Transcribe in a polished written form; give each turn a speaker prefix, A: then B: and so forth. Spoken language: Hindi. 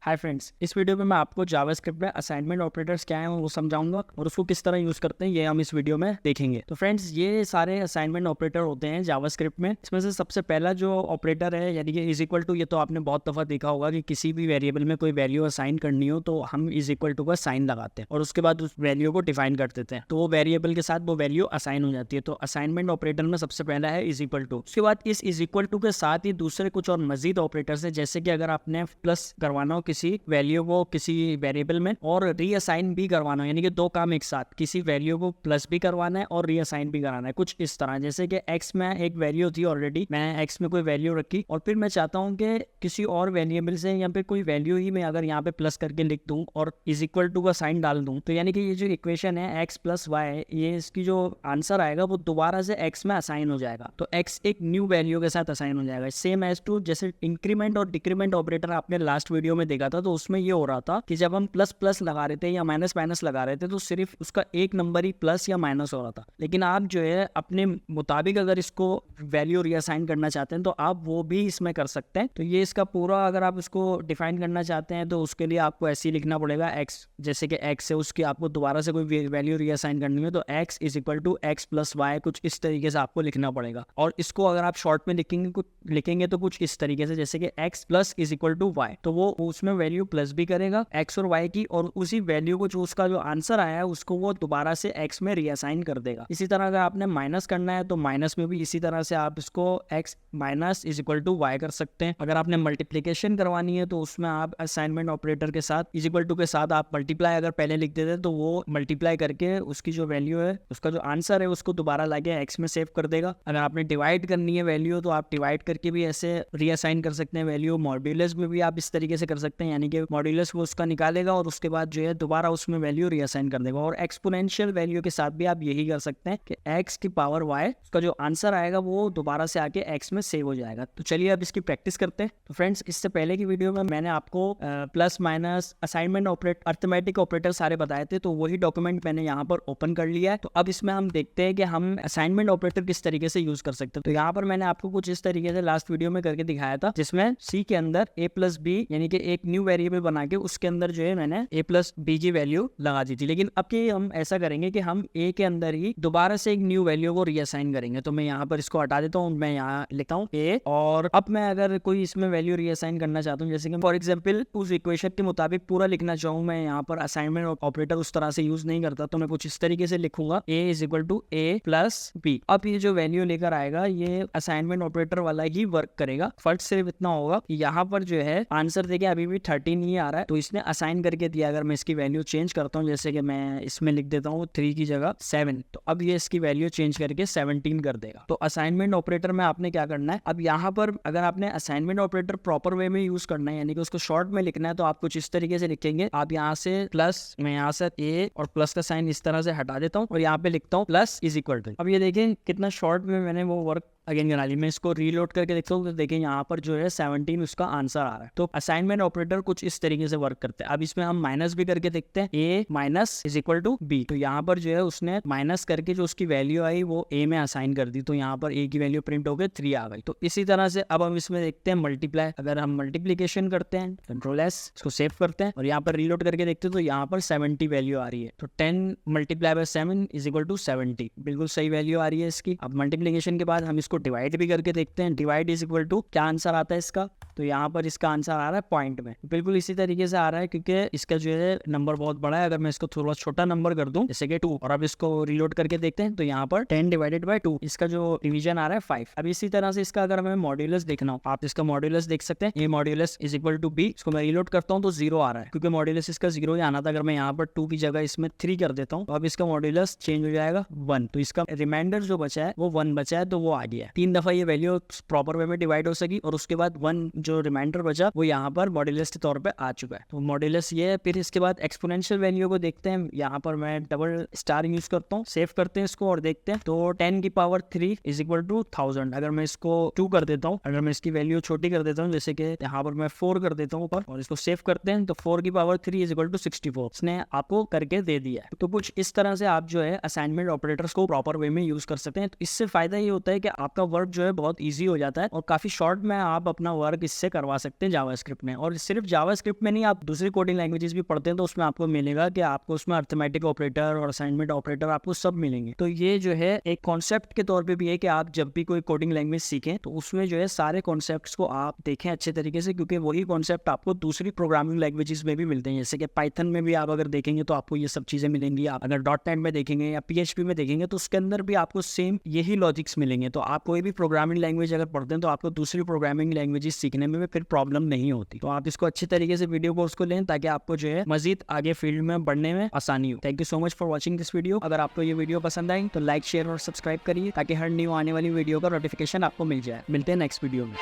A: हाय फ्रेंड्स, इस वीडियो में मैं आपको जावास्क्रिप्ट में असाइनमेंट ऑपरेटर्स क्या हैं वो समझाऊंगा और उसको किस तरह यूज़ करते हैं ये हम इस वीडियो में देखेंगे। तो फ्रेंड्स, ये सारे असाइनमेंट ऑपरेटर होते हैं जावास्क्रिप्ट में। इसमें से सबसे पहला जो ऑपरेटर है यानी कि इज इक्वल टू, ये तो आपने बहुत दफ़ा देखा होगा कि किसी भी वेरिएबल में कोई वैल्यू असाइन करनी हो तो हम इज इक्वल टू का साइन लगाते हैं और उसके बाद उस वैल्यू को डिफाइन कर देते हैं, तो वो वेरिएबल के साथ वो वैल्यू असाइन हो जाती है। तो असाइनमेंट ऑपरेटर में सबसे पहला है इज इक्वल टू। उसके बाद इस इज इक्वल टू के साथ ही दूसरे कुछ और मजीद ऑपरेटर्स हैं, जैसे कि अगर आपने प्लस करवाना हो किसी वैल्यू को किसी वेरिएबल में और रीअसाइन भी करवाना हो, यानी कि दो काम एक साथ, किसी वैल्यू को प्लस भी करवाना है और रीअसाइन भी कराना है, कुछ इस तरह। जैसे कि x में एक वैल्यू थी ऑलरेडी, मैं x में कोई वैल्यू रखी और फिर मैं चाहता हूं कि किसी और वेरिएबल से यहाँ पे कोई वैल्यू ही मैं अगर यहाँ पे प्लस करके लिख दूं और इज इक्वल टू का साइन डाल दूं, तो यानी कि ये जो इक्वेशन है x प्लस वाई, ये इसकी जो आंसर आएगा वो दोबारा से x में असाइन हो जाएगा। तो x एक न्यू वैल्यू के साथ असाइन हो जाएगा। सेम एज टू जैसे इंक्रीमेंट और डिक्रीमेंट ऑपरेटर आपने लास्ट वीडियो में देखा था, तो उसमें ये हो रहा था कि जब हम प्लस प्लस लगा रहे थे या माइनस माइनस लगा रहे थे तो सिर्फ उसका एक नंबर ही प्लस या माइनस हो रहा था। लेकिन आप जो है अपने मुताबिक अगर इसको वैल्यू रीअसाइन करना चाहते हैं तो आप वो भी इसमें कर सकते हैं। तो ये इसका पूरा, अगर आप इसको डिफाइन करना चाहते हैं तो उसके लिए आपको ऐसे ही लिखना पड़ेगा x, जैसे कि x है उसकी आपको दोबारा से कोई वैल्यू रीअसाइन करनी है तो x is equal to X plus Y, कुछ इस तरीके से आपको लिखना पड़ेगा। और इसको अगर आप शॉर्ट में लिखेंगे तो कुछ इस तरीके से, जैसे कि x plus is equal to Y, तो वो उसमें वैल्यू प्लस भी करेगा x और y की, और उसी वैल्यू को जो उसका जो आंसर आया है उसको वो दोबारा से x में रीअसाइन कर देगा। इसी तरह अगर आपने माइनस करना है तो माइनस में भी इसी तरह से आप इसको x minus is equal to Y कर सकते हैं। अगर आपने मल्टीप्लीकेशन करवानी है तो उसमें आप असाइनमेंट ऑपरेटर के साथ इज इक्वल टू के साथ आप मल्टीप्लाई अगर पहले लिख देते तो वो मल्टीप्लाई करके उसकी जो वैल्यू है, उसका जो आंसर है, उसको दोबारा लाके x में सेव कर देगा। अगर आपने डिवाइड करनी है वैल्यू तो आप डिवाइड करके भी ऐसे रीअसाइन कर सकते हैं वैल्यू। मॉड्यूलस में भी आप इस तरीके से कर सकते हैं, यानी कि मॉड्यूलस वो उसका निकालेगा और उसके बाद जो है दोबारा उसमें वैल्यू रीअसाइन कर देगा। और एक्सपोनेंशियल वैल्यू के साथ भी आप यही कर सकते हैं कि x की पावर y, उसका जो आंसर आएगा वो दोबारा से आके x में सेव हो जाएगा। तो चलिए अब इसकी प्रैक्टिस करते हैं। तो फ्रेंड्स, इससे पहले की वीडियो में मैंने आपको plus minus assignment operator, arithmetic operator सारे बताए थे, तो वही डॉक्यूमेंट मैंने यहाँ पर ओपन कर लिया है। तो अब इसमें हम देखते हैं कि हम असाइनमेंट ऑपरेटर किस तरीके से यूज कर सकते हैं। तो यहाँ पर मैंने आपको कुछ इस तरीके से लास्ट वीडियो में करके दिखाया था, जिसमें c के अंदर a प्लस बी यानी कि एक न्यू वेरिएबल बना के उसके अंदर जो है मैंने a प्लस बी की वैल्यू लगा दी थी। लेकिन अब के हम ऐसा करेंगे कि हम a के अंदर ही दोबारा से एक न्यू वैल्यू को रीअसाइन करेंगे। तो मैं यहाँ पर इसको हटा देता हूँ, मैं यहाँ लिखता हूँ a, और अब मैं अगर कोई इसमें वैल्यू रीअसाइन करना चाहता हूँ, जैसे कि फॉर एग्जाम्पल उस इक्वेशन के मुताबिक पूरा लिखना चाहूँ, मैं यहाँ पर असाइनमेंट ऑपरेटर उस तरह से यूज नहीं करता, तो मैं कुछ इस तरीके से लिखूंगा a is equal to a plus B. अब ये जो वैल्यू लेकर आएगा ये असाइनमेंट ऑपरेटर वाला ही वर्क करेगा। फर्क सिर्फ इतना होगा कि यहाँ पर जो है आंसर देखिए अभी भी 13 ही आ रहा है, तो इसने असाइन करके दिया। अगर मैं इसकी वैल्यू चेंज करता हूँ, जैसे कि मैं इसमें लिख देता हूँ 3 की जगह 7, तो अब ये इसकी वैल्यू चेंज करके 17 कर देगा। तो असाइनमेंट ऑपरेटर में आपने क्या करना है, अब यहाँ पर अगर आपने असाइनमेंट ऑपरेटर प्रॉपर वे में यूज करना है, यानी कि उसको शॉर्ट में लिखना है, तो आप कुछ इस तरीके से लिखेंगे। आप यहाँ से प्लस, मैं यहाँ से a और प्लस का साइन इस तरह से हटा देता हूँ और यहाँ पे लिखता हूँ प्लस इज इक्वल टू। अब ये देखें कितना शॉर्ट में मैंने वो वर्क अगेन करा ली। मैं इसको रीलोड करके देखता हूँ तो देखें यहाँ पर जो है 17 उसका आंसर आ रहा है। तो असाइनमेंट ऑपरेटर कुछ इस तरीके से वर्क करते हैं। अब इसमें हम माइनस भी करके देखते हैं, a minus is equal to B. तो यहाँ पर जो है उसने माइनस करके जो उसकी वैल्यू आई वो a में असाइन कर दी, तो यहाँ पर a की वैल्यू प्रिंट होकर 3 आ गई। तो इसी तरह से अब हम इसमें देखते हैं मल्टीप्लाई। अगर हम मल्टीप्लीकेशन करते हैं, कंट्रोल एस, इसको सेव करते हैं और यहाँ पर रीलोड करके देखते हैं तो यहाँ पर 70 वैल्यू आ रही है। तो 10 multiply by 7 is equal to 70, बिल्कुल सही वैल्यू आ रही है इसकी। अब मल्टीप्लीकेशन के बाद हम इसको डिवाइड भी करके देखते हैं। डिवाइड इज इक्वल टू क्या आंसर आता है इसका, तो यहाँ पर इसका आंसर आ रहा है पॉइंट में, बिल्कुल इसी तरीके से आ रहा है क्योंकि इसका जो है नंबर बहुत बड़ा है। अगर मैं इसको थोड़ा छोटा नंबर कर दूं जैसे कि 2, और अब इसको रीलोड करके देखते हैं तो यहाँ पर 10 डिवाइडेड बाय 2, इसका जो डिवीजन आ रहा है 5। अब इसी तरह से इसका अगर हमें मॉड्यूलस देखना हो, आप इसका मॉड्यूलस देख सकते हैं, a modulus is equal to b। इसको मैं रीलोड करता हूँ तो 0 आ रहा है क्योंकि मॉड्यूलस इसका 0 ही आना था। अगर मैं यहाँ पर 2 की जगह इसमें 3 कर देता हूँ तो अब इसका मॉड्यूलस चेंज हो जाएगा 1, तो इसका रिमाइंडर जो बचा है वो 1 बचा है, तो वो आ गया है। 3 दफा ये वैल्यू प्रॉपर वे में डिवाइड हो सकी और उसके बाद 1 जो रिमाइंडर बचा वो यहाँ पर मॉड्यूलस के तौर पे आ चुका है। तो मॉड्यूलस ये है। फिर इसके बाद एक्सपोनेंशियल वैल्यू को देखते हैं। यहाँ पर मैं डबल स्टार यूज करता हूँ, सेव करते हैं इसको और देखते हैं। तो 10 की पावर 3 इज इक्वल टू 1000। अगर मैं इसको 2 कर देता हूँ, अगर मैं इसकी वैल्यू छोटी कर देता हूँ, जैसे कि यहाँ पर मैं 4 कर देता हूँ ऊपर और इसको सेव करते हैं, तो 4 की पावर 3 इज इक्वल टू 64 इसने आपको करके दे दिया है। तो कुछ इस तरह से आप जो है असाइनमेंट ऑपरेटर्स को प्रॉपर वे में यूज कर सकते हैं। तो इससे फायदा ये होता है कि आप आपका वर्क जो है बहुत ईजी हो जाता है और काफी शॉर्ट में आप अपना वर्क इससे करवा सकते हैं जावास्क्रिप्ट में। और सिर्फ जावास्क्रिप्ट में नहीं, आप दूसरी कोडिंग लैंग्वेजेस भी पढ़ते हैं तो उसमें आपको मिलेगा कि आपको उसमें अर्थमेटिक ऑपरेटर और असाइनमेंट ऑपरेटर आपको सब मिलेंगे। तो ये जो है एक कॉन्सेप्ट के तौर पे भी है कि आप जब भी कोई कोडिंग लैंग्वेज सीखें तो उसमें जो है सारे कॉन्सेप्ट्स को आप देखें अच्छे तरीके से, क्योंकि वही कॉन्सेप्ट आपको दूसरी प्रोग्रामिंग लैंग्वेजेस में भी मिलते हैं। जैसे कि पाइथन में भी आप अगर देखेंगे तो आपको ये सब चीजें मिलेंगी। आप अगर .NET में देखेंगे या PHP में देखेंगे तो उसके अंदर भी आपको सेम यही लॉजिक्स मिलेंगे। तो आप कोई भी प्रोग्रामिंग लैंग्वेज अगर पढ़ते हैं तो आपको दूसरी प्रोग्रामिंग लैंग्वेजेस सीखने में भी फिर प्रॉब्लम नहीं होती। तो आप इसको अच्छे तरीके से वीडियो कोर्स को लें ताकि आपको जो है मजीद आगे फील्ड में बढ़ने में आसानी हो। Thank you so much for watching this video. अगर आपको ये वीडियो पसंद आई तो लाइक, शेयर और सब्सक्राइब करिए ताकि हर न्यू आने वाली वीडियो का नोटिफिकेशन आपको मिल जाए। मिलते हैं नेक्स्ट वीडियो में।